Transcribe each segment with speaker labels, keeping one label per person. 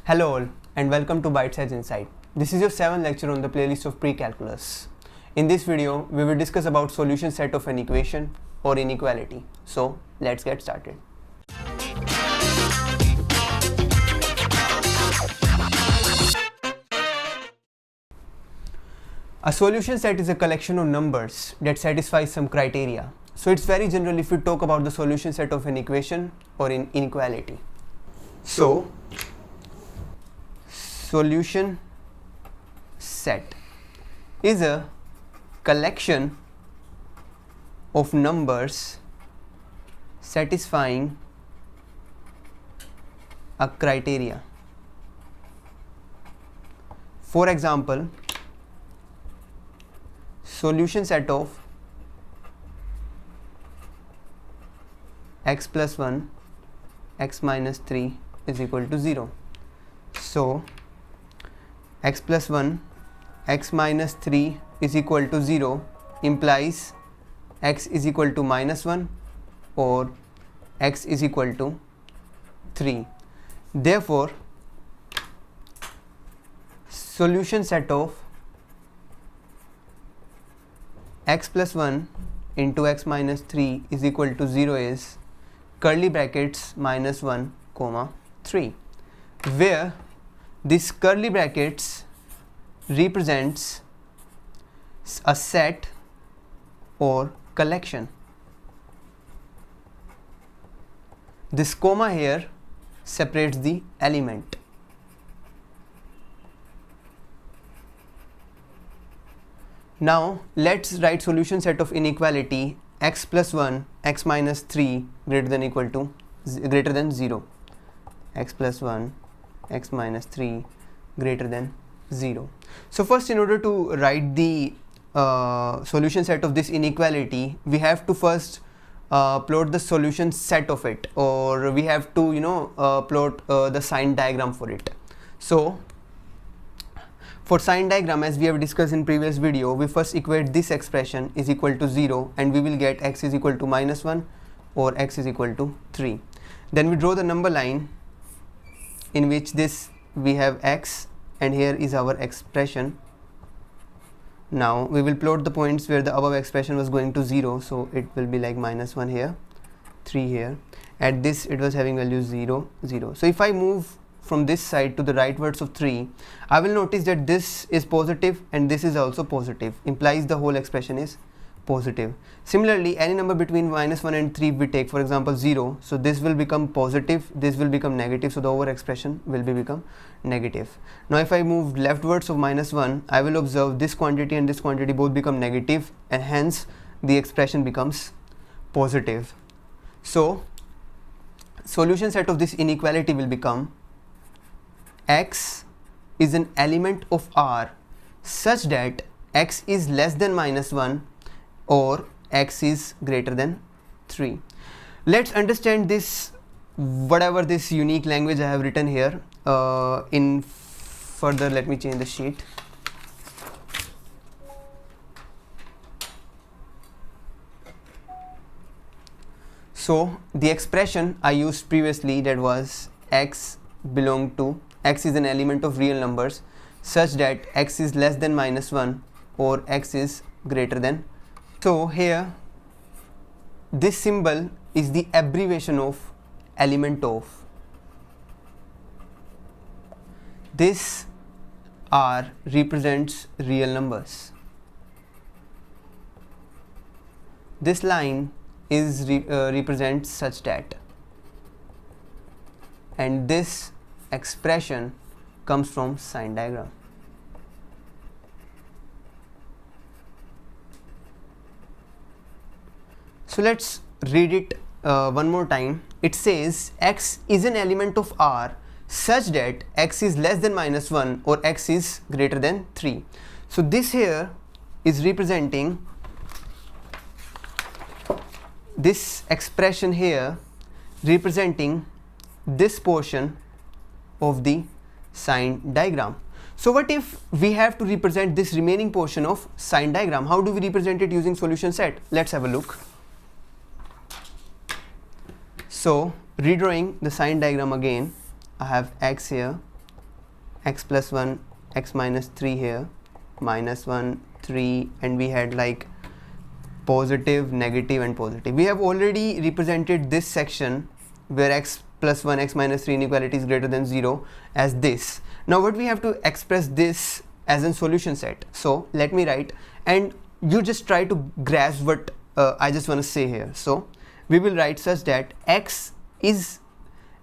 Speaker 1: Hello all and welcome to Bite Size Insight. This is your 7th lecture on the playlist of pre-calculus. In this video, we will discuss about solution set of an equation or inequality. So, let's get started. A solution set is a collection of numbers that satisfies some criteria. So, it's very general if we talk about the solution set of an equation or an inequality. So, solution set is a collection of numbers satisfying a criteria. For example, solution set of x plus 1, x minus 3 is equal to 0. So, x plus 1, x minus 3 is equal to 0 implies x is equal to minus 1 or x is equal to 3. Therefore, solution set of x plus 1 into x minus 3 is equal to 0 is curly brackets minus 1 comma 3, where this curly brackets represents a set or collection. This comma here separates the element. Now let's write solution set of inequality x plus 1, x minus 3 greater than 0. X plus 1, x minus 3 greater than 0. So first, in order to write the solution set of this inequality, we have to first plot the solution set of it, or we have to plot the sign diagram for it. So for sign diagram, as we have discussed in previous video, we first equate this expression is equal to 0 and we will get x is equal to minus 1 or x is equal to 3. Then we draw the number line in which this we have x and here is our expression. Now we will plot the points where the above expression was going to 0, so it will be like minus 1 here, 3 here. At this it was having value 0, 0. So if I move from this side to the rightwards of 3, I will notice that this is positive and this is also positive, implies the whole expression is positive. Similarly, any number between minus 1 and 3 we take, for example 0, so this will become positive, this will become negative, so the over expression will become negative. Now if I move leftwards of minus 1, I will observe this quantity and this quantity both become negative and hence the expression becomes positive. So solution set of this inequality will become x is an element of R such that x is less than minus 1 or x is greater than 3. Let's understand this, whatever this unique language I have written here in further. Let me change the sheet. So the expression I used previously, that was x is an element of real numbers such that x is less than minus 1 or x is greater than. So here this symbol is the abbreviation of element of. This R represents real numbers. This line is represents such that, and this expression comes from sign diagram. So let's read it one more time. It says x is an element of R such that x is less than minus 1 or x is greater than 3. So this here is representing this expression here, representing this portion of the sign diagram. So what if we have to represent this remaining portion of sign diagram? How do we represent it using solution set? Let's have a look. So redrawing the sign diagram again, I have x here, x plus 1 x minus 3 here, minus 1 3, and we had like positive, negative and positive. We have already represented this section where x plus 1 x minus 3 inequality is greater than 0 as this. Now what we have to express this as a solution set. So let me write, and you just try to grasp what I just want to say here. So we will write such that x is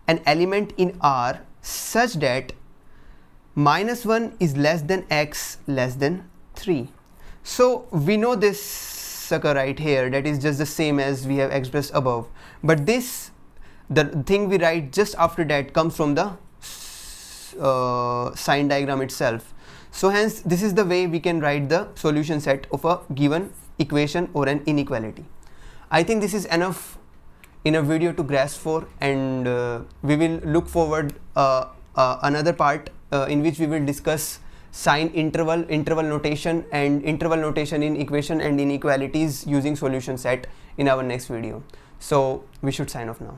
Speaker 1: an element in R such that minus 1 is less than x less than 3. So we know this sucker right here, that is just the same as we have expressed above, but this, the thing we write just after that, comes from the sign diagram itself. So hence this is the way we can write the solution set of a given equation or an inequality. I think this is enough in a video to grasp for, and we will look forward another part in which we will discuss sign interval notation and interval notation in equation and inequalities using solution set in our next video. So we should sign off now.